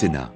Sénat.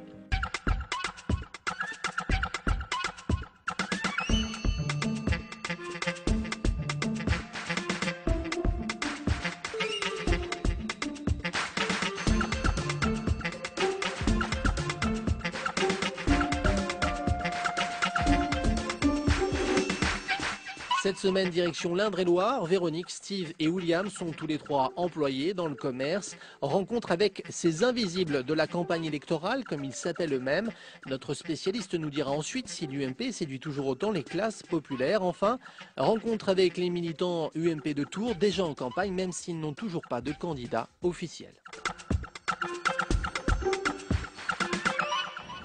Cette semaine, direction l'Indre-et-Loire, Véronique, Steve et William sont tous les trois employés dans le commerce. Rencontre avec ces invisibles de la campagne électorale, comme ils s'appellent eux-mêmes. Notre spécialiste nous dira ensuite si l'UMP séduit toujours autant les classes populaires. Enfin, rencontre avec les militants UMP de Tours, déjà en campagne, même s'ils n'ont toujours pas de candidat officiel.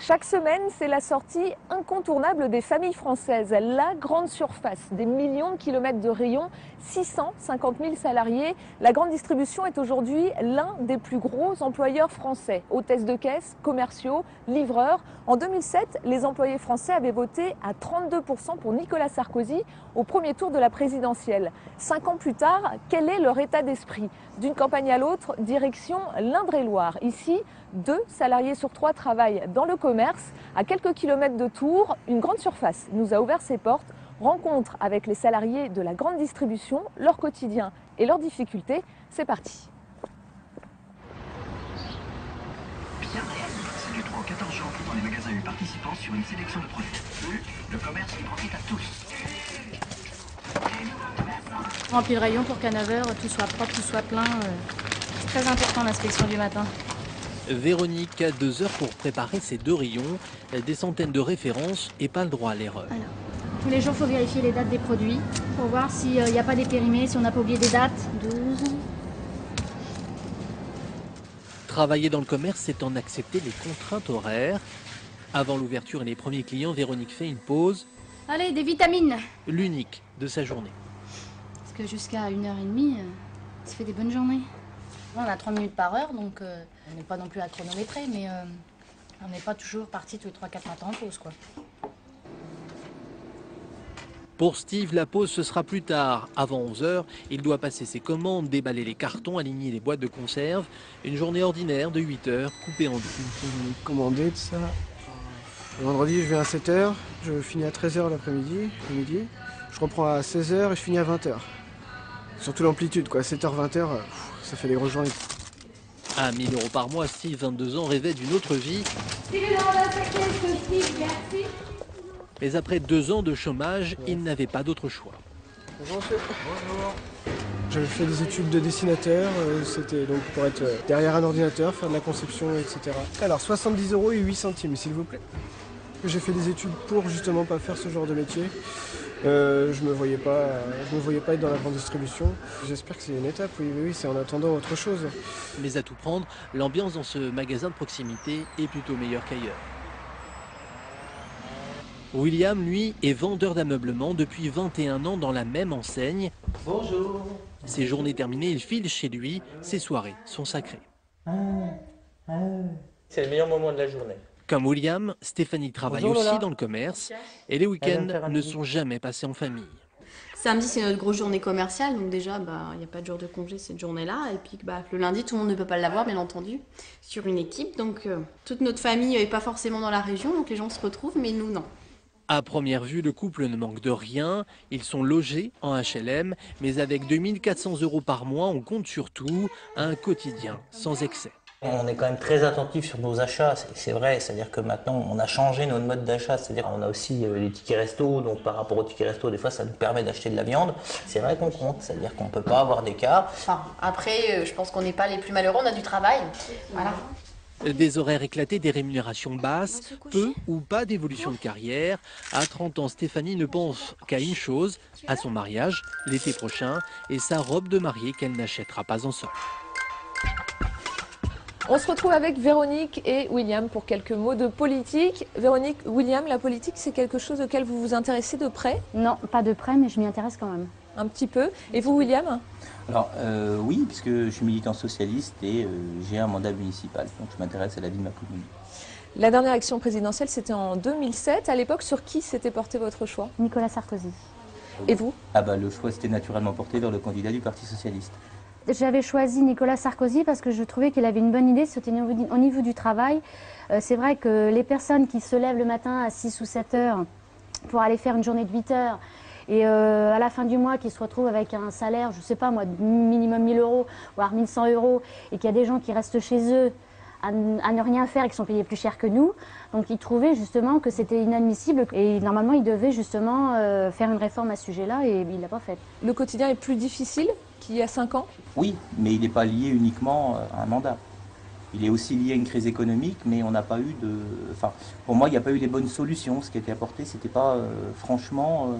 Chaque semaine, c'est la sortie incontournable des familles françaises. La grande surface, des millions de kilomètres de rayons, 650 000 salariés. La grande distribution est aujourd'hui l'un des plus gros employeurs français. Hôtesses de caisse, commerciaux, livreurs. En 2007, les employés français avaient voté à 32% pour Nicolas Sarkozy au premier tour de la présidentielle. 5 ans plus tard, quel est leur état d'esprit? D'une campagne à l'autre, direction l'Indre-et-Loire. Ici, 2 salariés sur 3 travaillent dans le commerce. À quelques kilomètres de Tours, une grande surface nous a ouvert ses portes. Rencontre avec les salariés de la grande distribution, leur quotidien et leurs difficultés. C'est parti. C'est du 3 au 14 janvier dans les magasins U participants sur une sélection de produits. Le commerce qui profite à tous. On remplit le rayon pour qu'à 9h, tout soit propre, tout soit plein. C'est très important l'inspection du matin. Véronique a 2 heures pour préparer ces 2 rayons, des centaines de références et pas le droit à l'erreur. Alors, tous les jours, il faut vérifier les dates des produits pour voir s'il n'y a pas des périmés, si on n'a pas oublié des dates. 12. Travailler dans le commerce, c'est en accepter les contraintes horaires. Avant l'ouverture et les premiers clients, Véronique fait une pause, Allez, des vitamines. l'unique de sa journée. Parce que jusqu'à 1h30, ça fait des bonnes journées. On a 3 minutes par heure, donc on n'est pas non plus à chronométrer, mais on n'est pas toujours parti tous les 3-4 matins en pause, quoi. Pour Steve, la pause, ce sera plus tard. Avant 11h, il doit passer ses commandes, déballer les cartons, aligner les boîtes de conserve. Une journée ordinaire de 8 heures, coupée en deux. Commandé de ça. Le vendredi, je viens à 7h, je finis à 13h l'après-midi, le midi. Je reprends à 16h et je finis à 20h. Surtout l'amplitude, quoi. 7h, 20h, ça fait des grosses journées. À 1 000 € par mois, Steve, 22 ans, rêvait d'une autre vie. Mais après 2 ans de chômage, il n'avait pas d'autre choix. Bonjour monsieur. Bonjour. J'avais fait des études de dessinateur, c'était donc pour être derrière un ordinateur, faire de la conception, etc. Alors 70 € et 8 centimes, s'il vous plaît. J'ai fait des études pour justement pas faire ce genre de métier. Je me voyais pas être dans la grande distribution. J'espère que c'est une étape, oui, c'est en attendant autre chose. Mais à tout prendre, l'ambiance dans ce magasin de proximité est plutôt meilleure qu'ailleurs. William, lui, est vendeur d'ameublement depuis 21 ans dans la même enseigne. Bonjour. Ses journées terminées, il file chez lui. Ses soirées sont sacrées. C'est le meilleur moment de la journée. Comme William, Stéphanie travaille Bonjour, aussi Lola. dans le commerce et les week-ends ne sont jamais passés en famille. Samedi, c'est notre grosse journée commerciale, donc déjà, il n'y a pas de jour de congé cette journée-là. Et puis le lundi, tout le monde ne peut pas l'avoir, bien entendu, sur une équipe. Donc toute notre famille n'est pas forcément dans la région, donc les gens se retrouvent, mais nous, non. À première vue, le couple ne manque de rien. Ils sont logés en HLM, mais avec 2 400 € par mois, on compte surtout un quotidien sans excès. On est quand même très attentif sur nos achats, c'est vrai, c'est-à-dire que maintenant on a changé notre mode d'achat, c'est-à-dire on a aussi les tickets resto, donc par rapport aux tickets resto, des fois ça nous permet d'acheter de la viande. C'est vrai qu'on compte, c'est-à-dire qu'on ne peut pas avoir d'écart. Enfin, après, je pense qu'on n'est pas les plus malheureux, on a du travail. Voilà. Des horaires éclatés, des rémunérations basses, peu ou pas d'évolution de carrière. À 30 ans, Stéphanie ne pense qu'à une chose, à son mariage, l'été prochain, et sa robe de mariée qu'elle n'achètera pas en solde. On se retrouve avec Véronique et William pour quelques mots de politique. Véronique, William, la politique, c'est quelque chose auquel vous vous intéressez de près? Non, pas de près, mais je m'y intéresse quand même. Un petit peu. Et vous, William? Alors oui, puisque je suis militant socialiste et j'ai un mandat municipal, donc je m'intéresse à la vie de ma commune. La dernière élection présidentielle, c'était en 2007. À l'époque, sur qui s'était porté votre choix? Nicolas Sarkozy. Et vous? Ah bah le choix s'était naturellement porté vers le candidat du Parti socialiste. J'avais choisi Nicolas Sarkozy parce que je trouvais qu'il avait une bonne idée, c'était au niveau du travail. C'est vrai que les personnes qui se lèvent le matin à 6 ou 7 heures pour aller faire une journée de 8 heures et à la fin du mois qui se retrouvent avec un salaire, je ne sais pas moi, minimum 1000 euros, voire 1100 euros, et qu'il y a des gens qui restent chez eux à ne rien faire et qui sont payés plus cher que nous. Donc ils trouvaient justement que c'était inadmissible et normalement ils devaient justement faire une réforme à ce sujet-là et il ne l'a pas fait. Le quotidien est plus difficile qu'il y a 5 ans? Oui, mais il n'est pas lié uniquement à un mandat. Il est aussi lié à une crise économique, mais on n'a pas eu de... Enfin, pour moi, il n'y a pas eu les bonnes solutions. Ce qui a été apporté, ce n'était pas franchement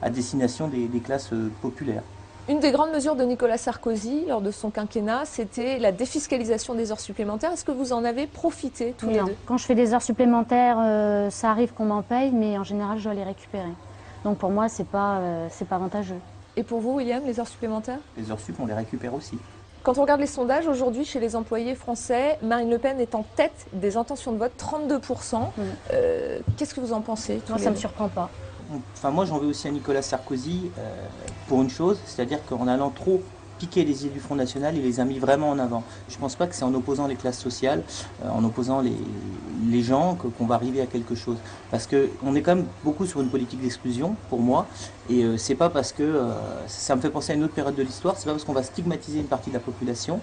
à destination des classes populaires. Une des grandes mesures de Nicolas Sarkozy lors de son quinquennat, c'était la défiscalisation des heures supplémentaires. Est-ce que vous en avez profité tous les deux? Quand je fais des heures supplémentaires, ça arrive qu'on m'en paye, mais en général, je dois les récupérer. Donc pour moi, c'est pas avantageux. Et pour vous, William, les heures supplémentaires? Les heures sup, on les récupère aussi. Quand on regarde les sondages, aujourd'hui, chez les employés français, Marine Le Pen est en tête des intentions de vote, 32%. Qu'est-ce que vous en pensez? Moi, ça ne me surprend pas. Enfin, moi, j'en veux aussi à Nicolas Sarkozy pour une chose, c'est-à-dire qu'en allant trop piquer les idées du Front National, il les a mis vraiment en avant. Je ne pense pas que c'est en opposant les classes sociales, en opposant les gens qu'on va arriver à quelque chose. Parce qu'on est quand même beaucoup sur une politique d'exclusion, pour moi, et c'est pas parce que, ça me fait penser à une autre période de l'histoire, c'est pas parce qu'on va stigmatiser une partie de la population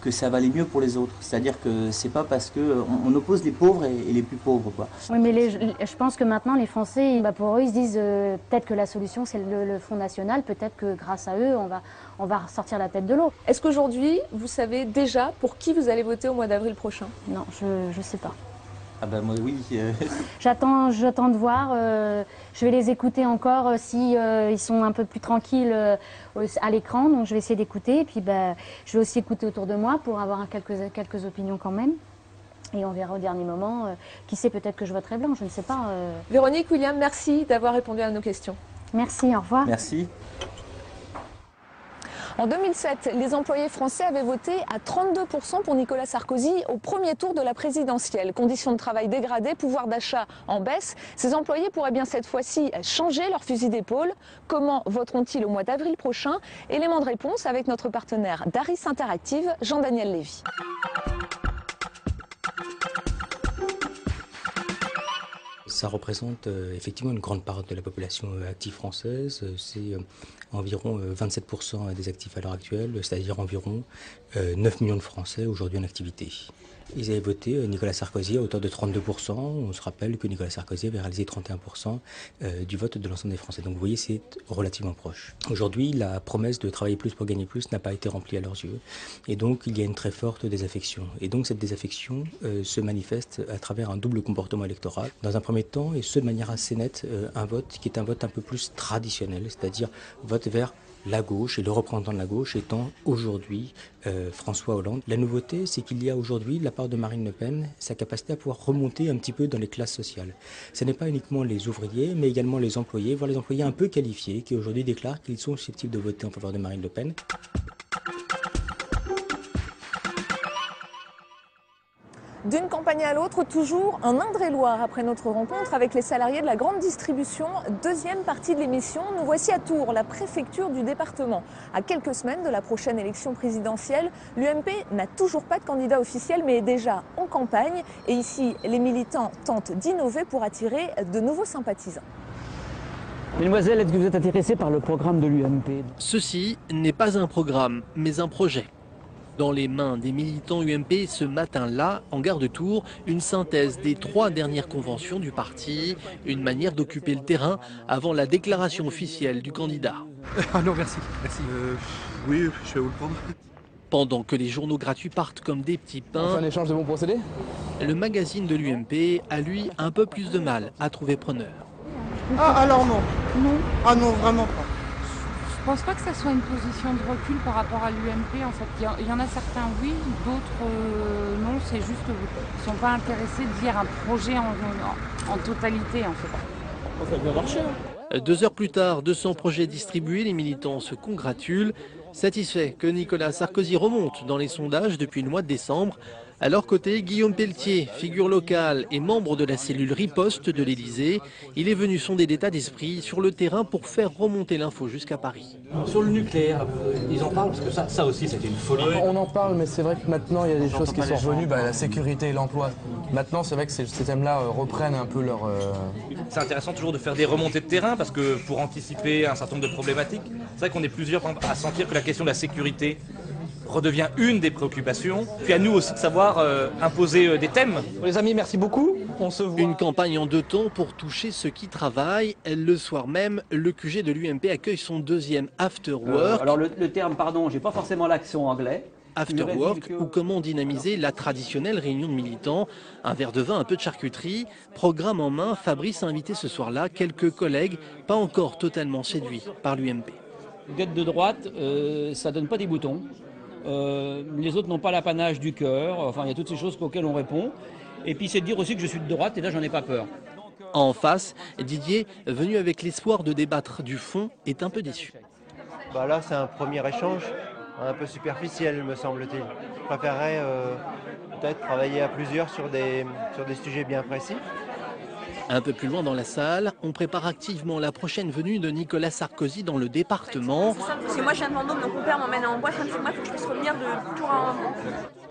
que ça va aller mieux pour les autres. C'est-à-dire que c'est pas parce qu'on oppose les pauvres et les plus pauvres, quoi. Oui, mais je pense que maintenant, les Français, pour eux, ils se disent peut-être que la solution, c'est le Front National, peut-être que grâce à eux, on va ressortir la tête de l'eau. Est-ce qu'aujourd'hui, vous savez déjà pour qui vous allez voter au mois d'avril prochain? Non, je ne sais pas. Ah ben moi oui. J'attends de voir. Je vais les écouter encore si ils sont un peu plus tranquilles à l'écran. Donc je vais essayer d'écouter. Et puis je vais aussi écouter autour de moi pour avoir quelques opinions quand même. Et on verra au dernier moment. Qui sait, peut-être que je voterai blanc, je ne sais pas. Véronique, William, merci d'avoir répondu à nos questions. Merci, au revoir. Merci. En 2007, les employés français avaient voté à 32% pour Nicolas Sarkozy au premier tour de la présidentielle. Conditions de travail dégradées, pouvoir d'achat en baisse. Ces employés pourraient bien cette fois-ci changer leur fusil d'épaule. Comment voteront-ils au mois d'avril prochain? Élément de réponse avec notre partenaire Daris Interactive, Jean-Daniel Lévy. Ça représente effectivement une grande part de la population active française. C'est environ 27% des actifs à l'heure actuelle, c'est-à-dire environ 9 millions de Français aujourd'hui en activité. Ils avaient voté Nicolas Sarkozy à hauteur de 32%. On se rappelle que Nicolas Sarkozy avait réalisé 31% du vote de l'ensemble des Français. Donc vous voyez, c'est relativement proche. Aujourd'hui, la promesse de travailler plus pour gagner plus n'a pas été remplie à leurs yeux. Et donc, il y a une très forte désaffection. Et donc, cette désaffection se manifeste à travers un double comportement électoral. Dans un premier temps, et ce de manière assez nette, un vote qui est un vote un peu plus traditionnel, c'est-à-dire vote vers la gauche, et le représentant de la gauche étant aujourd'hui François Hollande. La nouveauté, c'est qu'il y a aujourd'hui, de la part de Marine Le Pen, sa capacité à pouvoir remonter un petit peu dans les classes sociales. Ce n'est pas uniquement les ouvriers, mais également les employés, voire les employés un peu qualifiés, qui aujourd'hui déclarent qu'ils sont susceptibles de voter en faveur de Marine Le Pen. D'une campagne à l'autre, toujours en Indre-et-Loire. Après notre rencontre avec les salariés de la grande distribution, deuxième partie de l'émission, nous voici à Tours, la préfecture du département. À quelques semaines de la prochaine élection présidentielle, l'UMP n'a toujours pas de candidat officiel, mais est déjà en campagne. Et ici, les militants tentent d'innover pour attirer de nouveaux sympathisants. Mesdemoiselles, est-ce que vous êtes intéressée par le programme de l'UMP? Ceci n'est pas un programme, mais un projet. Dans les mains des militants UMP ce matin-là, en gare de Tours, une synthèse des 3 dernières conventions du parti, une manière d'occuper le terrain avant la déclaration officielle du candidat. Ah non, merci. Oui, je vais vous le prendre. Pendant que les journaux gratuits partent comme des petits pains, On fait un échange de bons procédés? le magazine de l'UMP a lui un peu plus de mal à trouver preneur. Ah alors non. Non. Ah non, vraiment pas. Je pense pas que ça soit une position de recul par rapport à l'UMP. En fait, il y en a certains oui, d'autres non. C'est juste qu'ils ne sont pas intéressés de lire un projet en totalité en fait. Ça va bien marcher. 2 heures plus tard, 200 projets distribués, les militants se congratulent, satisfaits que Nicolas Sarkozy remonte dans les sondages depuis le mois de décembre. À leur côté, Guillaume Pelletier, figure locale et membre de la cellule Riposte de l'Elysée, il est venu sonder d'état d'esprit sur le terrain pour faire remonter l'info jusqu'à Paris. Sur le nucléaire, ils en parlent parce que ça aussi c'était une folie. On en parle, mais c'est vrai que maintenant il y a des choses qui sont revenues, la sécurité et l'emploi. Maintenant c'est vrai que ces thèmes-là reprennent un peu leur... C'est intéressant toujours de faire des remontées de terrain parce que pour anticiper un certain nombre de problématiques, c'est vrai qu'on est plusieurs à sentir que la question de la sécurité redevient une des préoccupations. Puis à nous aussi de savoir imposer des thèmes. Les amis, merci beaucoup. On se voit. Une campagne en 2 temps pour toucher ceux qui travaillent. Le soir même, le QG de l'UMP accueille son deuxième After Work. Alors le terme, pardon, j'ai pas forcément l'accent anglais. After Work, ou comment dynamiser la traditionnelle réunion de militants. Un verre de vin, un peu de charcuterie. Programme en main, Fabrice a invité ce soir-là quelques collègues pas encore totalement séduits par l'UMP. D'être de droite, ça donne pas des boutons. Les autres n'ont pas l'apanage du cœur, enfin il y a toutes ces choses auxquelles on répond. Et puis c'est de dire aussi que je suis de droite et là j'en ai pas peur. En face, Didier, venu avec l'espoir de débattre du fond, est un peu déçu. Là c'est un premier échange, un peu superficiel me semble-t-il. Je préférerais peut-être travailler à plusieurs sur des sujets bien précis. Un peu plus loin dans la salle, on prépare activement la prochaine venue de Nicolas Sarkozy dans le département. C'est simple, parce que moi je viens de Vendôme, donc mon père m'emmène en boîte, il faut que je puisse revenir de Tours à Vendôme.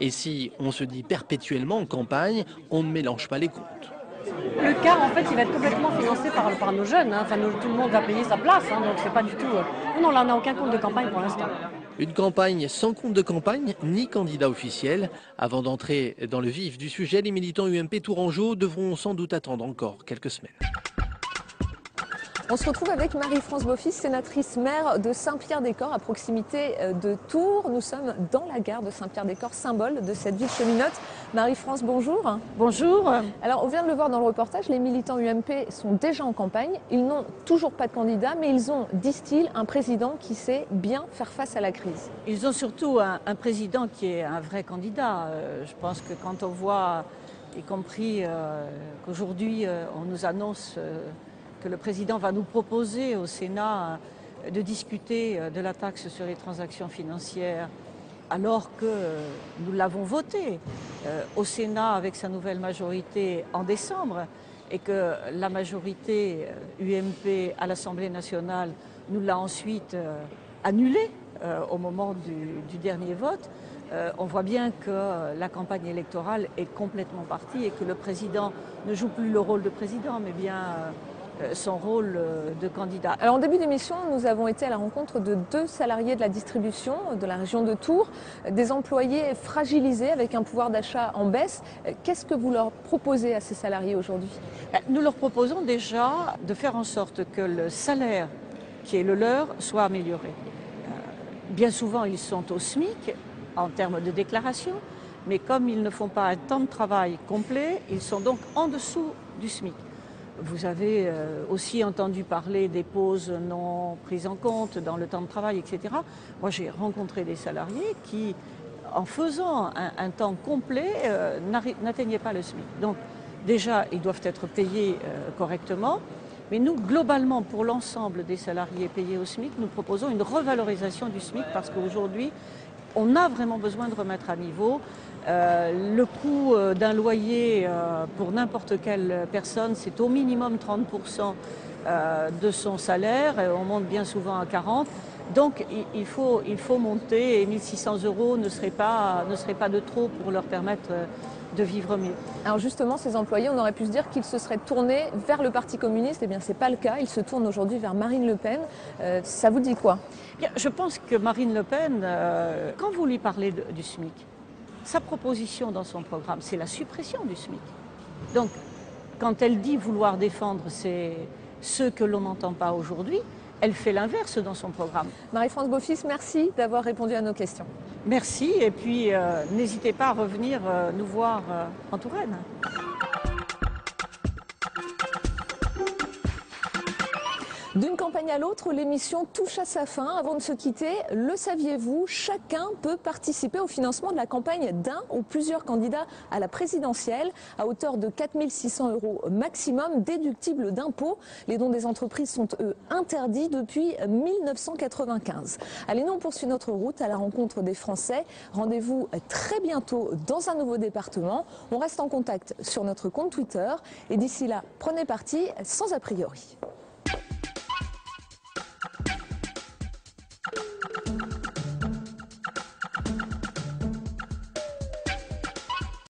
Et si on se dit perpétuellement en campagne, on ne mélange pas les comptes. Le quart, en fait, il va être complètement financé par nos jeunes. Enfin, tout le monde va payer sa place, donc c'est pas du tout... Non, là, on n'a aucun compte de campagne pour l'instant. Une campagne sans compte de campagne, ni candidat officiel. Avant d'entrer dans le vif du sujet, les militants UMP tourangeaux devront sans doute attendre encore quelques semaines. On se retrouve avec Marie-France Beaufils, sénatrice maire de Saint-Pierre-des-Corps, à proximité de Tours. Nous sommes dans la gare de Saint-Pierre-des-Corps, symbole de cette ville cheminote. Marie-France, bonjour. Bonjour. Alors, on vient de le voir dans le reportage, les militants UMP sont déjà en campagne. Ils n'ont toujours pas de candidat, mais ils ont, disent-ils, un président qui sait bien faire face à la crise. Ils ont surtout un président qui est un vrai candidat. Je pense que quand on voit, y compris qu'aujourd'hui, on nous annonce... que le président va nous proposer au Sénat de discuter de la taxe sur les transactions financières, alors que nous l'avons voté au Sénat avec sa nouvelle majorité en décembre, et que la majorité UMP à l'Assemblée nationale nous l'a ensuite annulé au moment du dernier vote. On voit bien que la campagne électorale est complètement partie et que le président ne joue plus le rôle de président, mais bien... son rôle de candidat. Alors en début d'émission, nous avons été à la rencontre de 2 salariés de la distribution de la région de Tours, des employés fragilisés avec un pouvoir d'achat en baisse. Qu'est-ce que vous leur proposez à ces salariés aujourd'hui? Nous leur proposons déjà de faire en sorte que le salaire qui est le leur soit amélioré. Bien souvent, ils sont au SMIC en termes de déclaration, mais comme ils ne font pas un temps de travail complet, ils sont donc en dessous du SMIC. Vous avez aussi entendu parler des pauses non prises en compte dans le temps de travail, etc. Moi, j'ai rencontré des salariés qui, en faisant un temps complet, n'atteignaient pas le SMIC. Donc, déjà, ils doivent être payés correctement. Mais nous, globalement, pour l'ensemble des salariés payés au SMIC, nous proposons une revalorisation du SMIC parce qu'aujourd'hui, on a vraiment besoin de remettre à niveau. Le coût d'un loyer pour n'importe quelle personne, c'est au minimum 30% de son salaire. On monte bien souvent à 40%. Donc il faut monter et 1 600 € ne serait pas de trop pour leur permettre de vivre mieux. Alors justement, ces employés, on aurait pu se dire qu'ils se seraient tournés vers le Parti communiste. Eh bien, ce n'est pas le cas. Ils se tournent aujourd'hui vers Marine Le Pen. Ça vous dit quoi? Bien, je pense que Marine Le Pen, quand vous lui parlez du SMIC, sa proposition dans son programme, c'est la suppression du SMIC. Donc, quand elle dit vouloir défendre ceux que l'on n'entend pas aujourd'hui, elle fait l'inverse dans son programme. Marie-France Beaufils, merci d'avoir répondu à nos questions. Merci, et puis n'hésitez pas à revenir nous voir en Touraine. D'une campagne à l'autre, l'émission touche à sa fin. Avant de se quitter, le saviez-vous, chacun peut participer au financement de la campagne d'un ou plusieurs candidats à la présidentielle à hauteur de 4 600 € maximum, déductibles d'impôts. Les dons des entreprises sont, eux, interdits depuis 1995. Allez, nous on poursuit notre route à la rencontre des Français. Rendez-vous très bientôt dans un nouveau département. On reste en contact sur notre compte Twitter. Et d'ici là, prenez parti sans a priori.